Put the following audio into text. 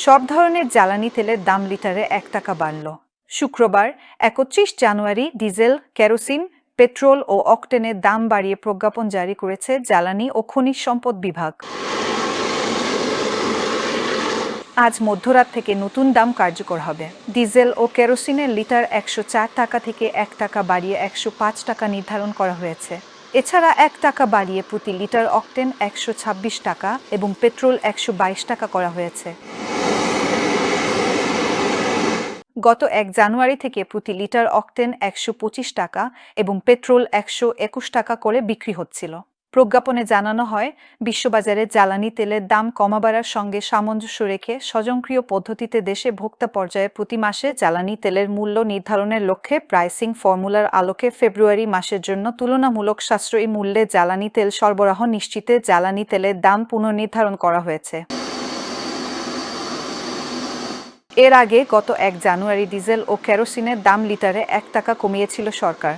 সব ধরনের জ্বালানি তেলের দাম লিটারে 1 টাকা বাড়ল। শুক্রবার 31 জানুয়ারি ডিজেল, কেরোসিন, পেট্রোল ও অকটেনের দাম বাড়িয়ে প্রজ্ঞাপন জারি করেছে জ্বালানি ও খনিজ সম্পদ বিভাগ। আজ মধ্যরাত থেকে নতুন দাম কার্যকর হবে। ডিজেল ও কেরোসিনের লিটার 104 টাকা থেকে 1 টাকা বাড়িয়ে 105 টাকা নির্ধারণ করা হয়েছে। এছাড়া 1 টাকা বাড়িয়ে প্রতি লিটার অকটেন 126 টাকা এবং পেট্রোল 122 টাকা করা হয়েছে। গত 1 জানুয়ারি থেকে প্রতি লিটার অকটেন 125 টাকা এবং পেট্রোল 121 টাকা করে বিক্রি হচ্ছিল। প্রজ্ঞাপনে জানানো হয়, বিশ্ববাজারে জ্বালানি তেলের দাম কমাবার সঙ্গে সামঞ্জস্য রেখে স্বয়ংক্রিয় পদ্ধতিতে দেশে ভোক্তা পর্যায়ে প্রতি মাসে জ্বালানি তেলের মূল্য নির্ধারণের লক্ষ্যে প্রাইসিং ফর্মুলার আলোকে ফেব্রুয়ারি মাসের জন্য তুলনামূলক সাশ্রয়ী মূল্যে জ্বালানি তেল সরবরাহ নিশ্চিতে জ্বালানি তেলের দাম পুনর্নির্ধারণ করা হয়েছে। এর আগে গত 1 জানুয়ারি ডিজেল ও কেরোসিনের দাম লিটারে 1 টাকা কমিয়েছিল সরকার।